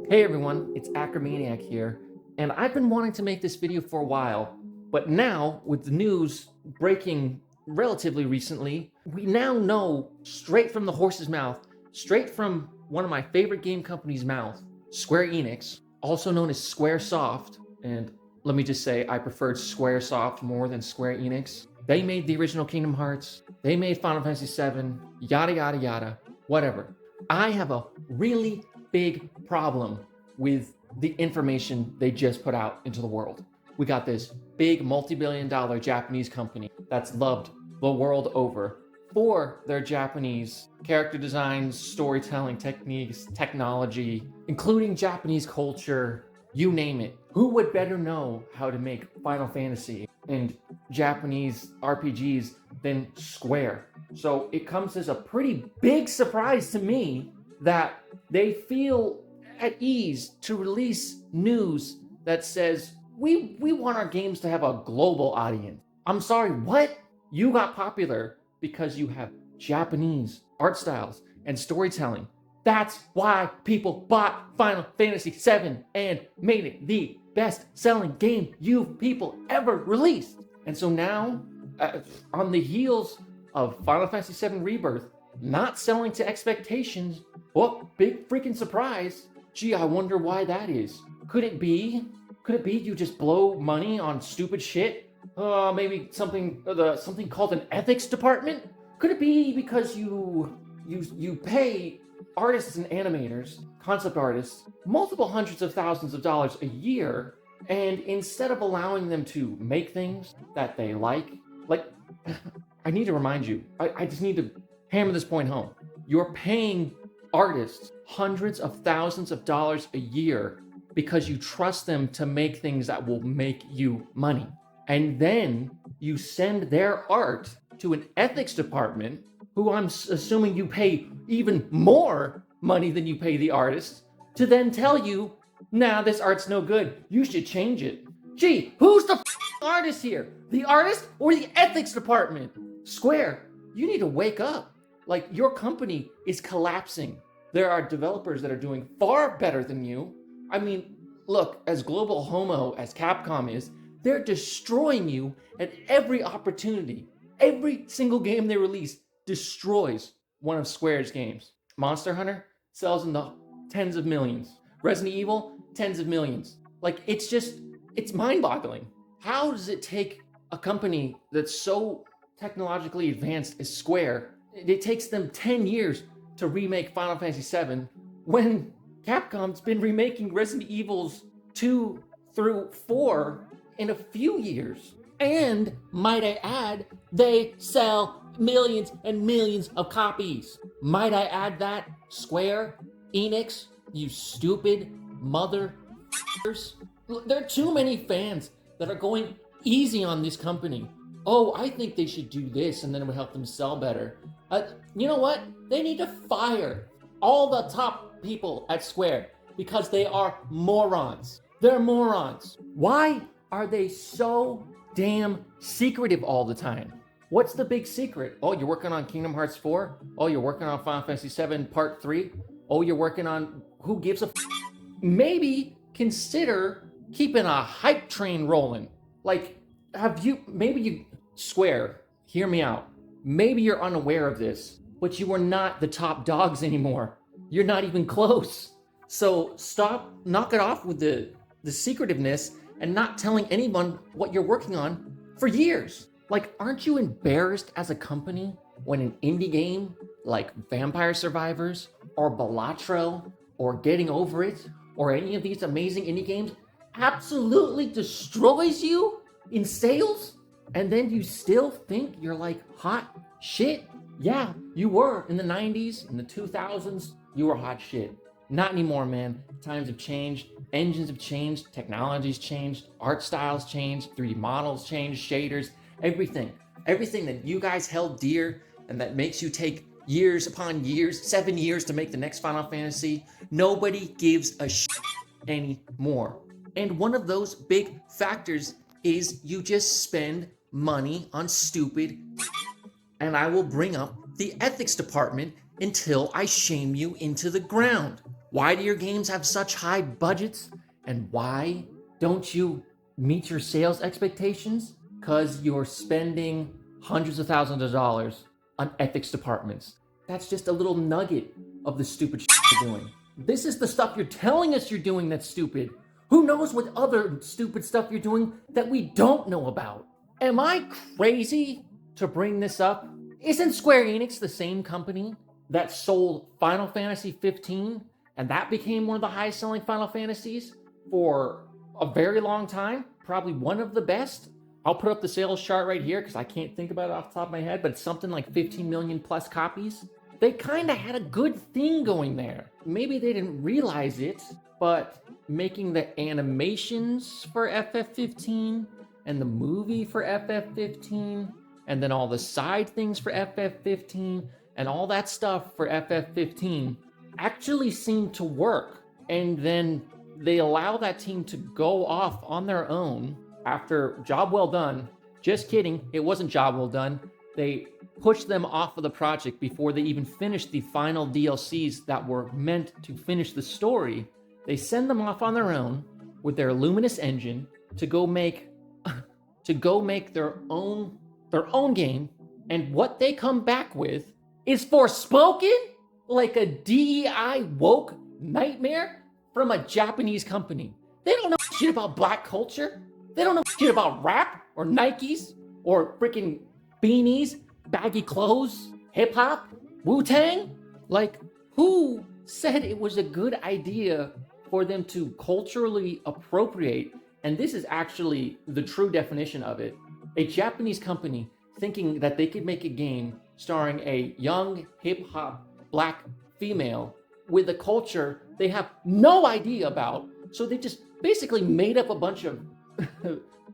Hey everyone, it's Ackermaniac here, and I've been wanting to make this video for a while, but now, with the news breaking relatively recently, we now know straight from the horse's mouth, straight from one of my favorite game companies' mouth, Square Enix, also known as Squaresoft, and let me just say I preferred Squaresoft more than Square Enix. They made the original Kingdom Hearts, they made Final Fantasy VII, yada yada yada, whatever. I have a really big problem with the information they just put out into the world. We got this big multi-billion-dollar Japanese company that's loved the world over for their Japanese character designs, storytelling techniques, technology, including Japanese culture, you name it. Who would better know how to make Final Fantasy and Japanese RPGs than Square? So it comes as a pretty big surprise to me that they feel at ease to release news that says, we want our games to have a global audience. I'm sorry, what? You got popular because you have Japanese art styles and storytelling. That's why people bought Final Fantasy VII and made it the best-selling game you people ever released. And so now, on the heels of Final Fantasy VII Rebirth not selling to expectations, well, big freaking surprise. Gee, I wonder why that is. Could it be you just blow money on stupid shit? Maybe something called an ethics department? Could it be because you pay artists and animators, concept artists, multiple hundreds of thousands of dollars a year, and instead of allowing them to make things that they like, I need to remind you, I just need to hammer this point home. You're paying artists hundreds of thousands of dollars a year because you trust them to make things that will make you money. And then you send their art to an ethics department, who I'm assuming you pay even more money than you pay the artist, to then tell you, nah, this art's no good, you should change it. Gee, who's the artist here? The artist or the ethics department? Square, you need to wake up. Like, your company is collapsing. There are developers that are doing far better than you. I mean, look, as global homo as Capcom is, they're destroying you at every opportunity. Every single game they release destroys one of Square's games. Monster Hunter sells in the tens of millions. Resident Evil, tens of millions. Like, it's mind-boggling. How does it take a company that's so technologically advanced as Square, it takes them 10 years to remake Final Fantasy VII when Capcom's been remaking Resident Evils 2 through 4 in a few years? And, might I add, they sell millions and millions of copies. Might I add that, Square Enix, you stupid motherfuckers? There are too many fans that are going easy on this company. Oh, I think they should do this and then it would help them sell better. You know what? They need to fire all the top people at Square because they are morons. They're morons. Why are they so damn secretive all the time? What's the big secret? Oh, you're working on Kingdom Hearts 4? Oh, you're working on Final Fantasy VII Part 3? Oh, you're working on... Who gives a... Maybe consider keeping a hype train rolling. Like, Square, hear me out. Maybe you're unaware of this, but you are not the top dogs anymore. You're not even close. So stop, knock it off with the secretiveness and not telling anyone what you're working on for years. Like, aren't you embarrassed as a company when an indie game like Vampire Survivors or Balatro or Getting Over It or any of these amazing indie games absolutely destroys you in sales? And then you still think you're like hot shit? Yeah, you were in the 90s, in the 2000s, you were hot shit. Not anymore, man. Times have changed, engines have changed, technology's changed, art styles changed, 3D models changed, shaders, everything. Everything that you guys held dear and that makes you take years upon years, 7 years to make the next Final Fantasy, nobody gives a shit anymore. And one of those big factors is you just spend money on stupid, and I will bring up the ethics department until I shame you into the ground. Why do your games have such high budgets? And why don't you meet your sales expectations? Because you're spending hundreds of thousands of dollars on ethics departments. That's just a little nugget of the stupid shit you're doing. This is the stuff you're telling us you're doing that's stupid. Who knows what other stupid stuff you're doing that we don't know about? Am I crazy to bring this up? Isn't Square Enix the same company that sold Final Fantasy 15 and that became one of the highest selling Final Fantasies for a very long time? Probably one of the best. I'll put up the sales chart right here because I can't think about it off the top of my head, but it's something like 15 million plus copies. They kind of had a good thing going there. Maybe they didn't realize it, but making the animations for FF15 and the movie for FF15 and then all the side things for FF15 and all that stuff for FF15 actually seemed to work. And then they allow that team to go off on their own after job well done. Just kidding, it wasn't job well done. They pushed them off of the project before they even finished the final DLCs that were meant to finish the story. They send them off on their own with their Luminous engine to go make their own game, and what they come back with is Forspoken, like a DEI woke nightmare from a Japanese company. They don't know shit about black culture. They don't know shit about rap or Nikes or freaking beanies, baggy clothes, hip hop, Wu-Tang. Like, who said it was a good idea for them to culturally appropriate? And this is actually the true definition of it. A Japanese company thinking that they could make a game starring a young hip hop black female with a culture they have no idea about. So they just basically made up a bunch of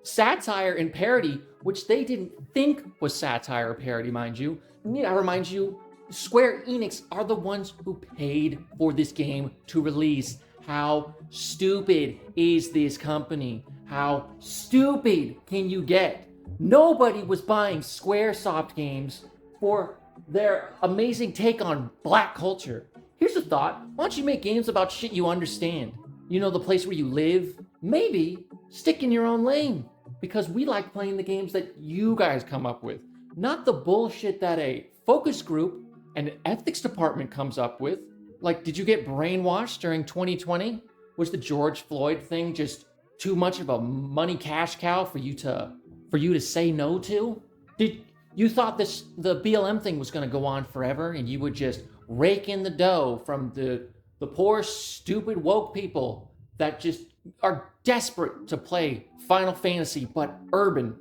satire and parody, which they didn't think was satire or parody, mind you. I remind you, Square Enix are the ones who paid for this game to release. How stupid is this company? How stupid can you get? Nobody was buying Squaresoft games for their amazing take on black culture. Here's a thought. Why don't you make games about shit you understand? You know, the place where you live? Maybe stick in your own lane, because we like playing the games that you guys come up with, not the bullshit that a focus group and an ethics department comes up with. Like, did you get brainwashed during 2020? Was the George Floyd thing just too much of a money cash cow for you to say no to? Did you thought the BLM thing was going to go on forever and you would just rake in the dough from the poor stupid woke people that just are desperate to play Final Fantasy but urban?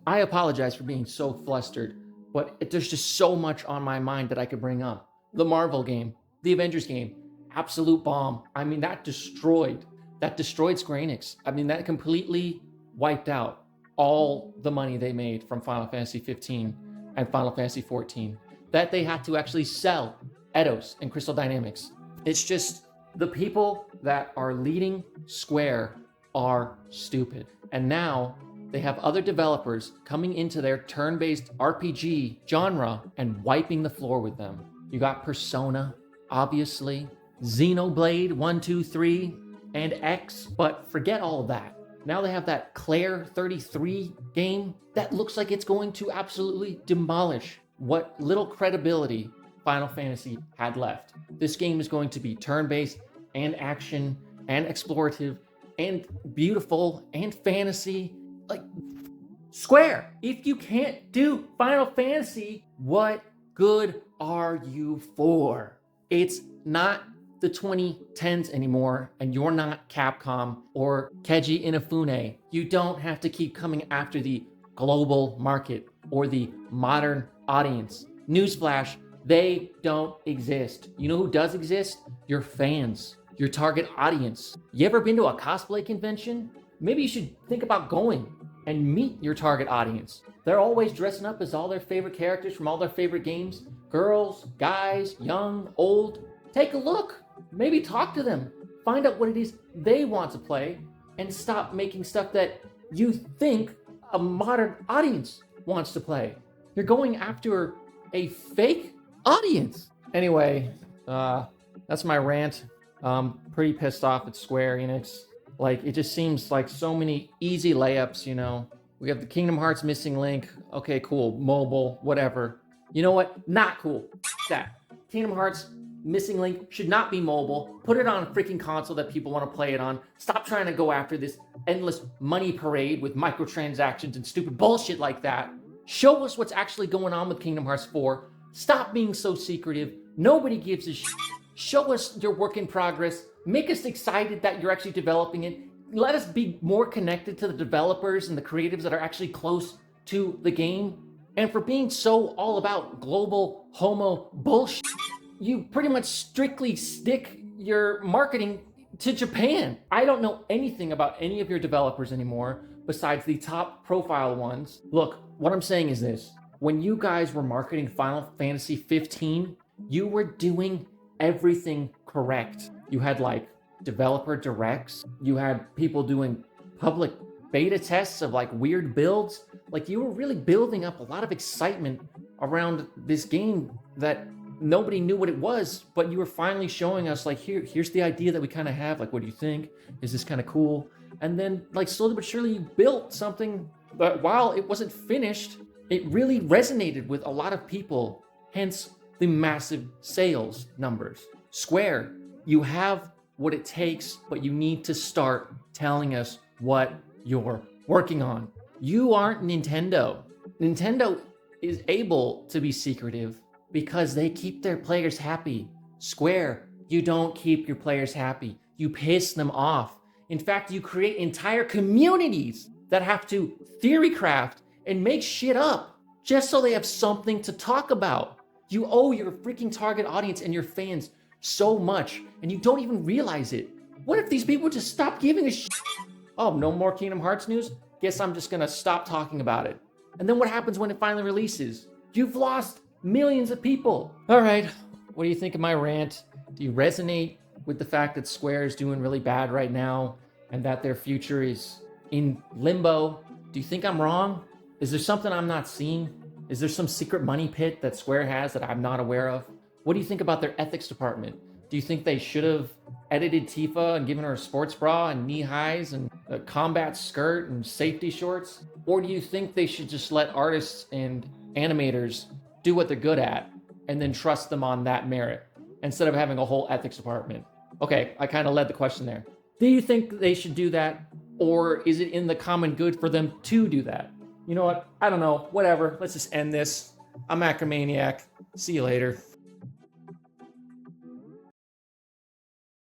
I apologize for being so flustered, but there's just so much on my mind that I could bring up. The Marvel game, the Avengers game, absolute bomb. I mean, that destroyed Square Enix. I mean, that completely wiped out all the money they made from Final Fantasy 15 and Final Fantasy 14 that they had to actually sell Eidos and Crystal Dynamics. It's just the people that are leading Square are stupid. And now they have other developers coming into their turn-based RPG genre and wiping the floor with them. You got Persona, obviously, Xenoblade 1, 2, 3, and X, but forget all of that. Now they have that Claire 33 game that looks like it's going to absolutely demolish what little credibility Final Fantasy had left. This game is going to be turn-based and action and explorative and beautiful and fantasy. Like, Square, if you can't do Final Fantasy, what good are you for? It's not the 2010s anymore, and you're not Capcom or Keiji Inafune. You don't have to keep coming after the global market or the modern audience. Newsflash, they don't exist. You know who does exist? Your fans, your target audience. You ever been to a cosplay convention? Maybe you should think about going and meet your target audience. They're always dressing up as all their favorite characters from all their favorite games. Girls, guys, young, old. Take a look. Maybe talk to them. Find out what it is they want to play and stop making stuff that you think a modern audience wants to play. You're going after a fake audience. Anyway, that's my rant. Pretty pissed off at Square Enix. Like, it just seems like so many easy layups, you know. We have the Kingdom Hearts missing link. Okay, cool. Mobile, whatever. You know what? Not cool. That. Kingdom Hearts missing link should not be mobile. Put it on a freaking console that people want to play it on. Stop trying to go after this endless money parade with microtransactions and stupid bullshit like that. Show us what's actually going on with Kingdom Hearts 4. Stop being so secretive. Nobody gives a shit. Show us your work in progress. Make us excited that you're actually developing it. Let us be more connected to the developers and the creatives that are actually close to the game. And for being so all about global homo bullshit, you pretty much strictly stick your marketing to Japan. I don't know anything about any of your developers anymore besides the top profile ones. Look, what I'm saying is this. When you guys were marketing Final Fantasy 15, you were doing everything correct. You had like developer directs, you had people doing public beta tests of like weird builds. Like, you were really building up a lot of excitement around this game that nobody knew what it was, but you were finally showing us like, here's the idea that we kind of have. Like, what do you think? Is this kind of cool? And then like slowly but surely you built something that, while it wasn't finished, it really resonated with a lot of people, hence the massive sales numbers. Square, you have what it takes, but you need to start telling us what you're working on. You aren't Nintendo. Nintendo is able to be secretive because they keep their players happy. Square, you don't keep your players happy. You piss them off. In fact, you create entire communities that have to theory craft and make shit up just so they have something to talk about. You owe your freaking target audience and your fans so much, and you don't even realize it. What if these people just stop giving a shit? Oh, no more Kingdom Hearts news? Guess I'm just gonna stop talking about it. And then what happens when it finally releases? You've lost millions of people. All right, what do you think of my rant? Do you resonate with the fact that Square is doing really bad right now and that their future is in limbo? Do you think I'm wrong? Is there something I'm not seeing? Is there some secret money pit that Square has that I'm not aware of? What do you think about their ethics department? Do you think they should have edited Tifa and given her a sports bra and knee highs and a combat skirt and safety shorts? Or do you think they should just let artists and animators do what they're good at and then trust them on that merit instead of having a whole ethics department? Okay, I kind of led the question there. Do you think they should do that? Or is it in the common good for them to do that? You know what? I don't know. Whatever. Let's just end this. I'm Ackermaniac. See you later.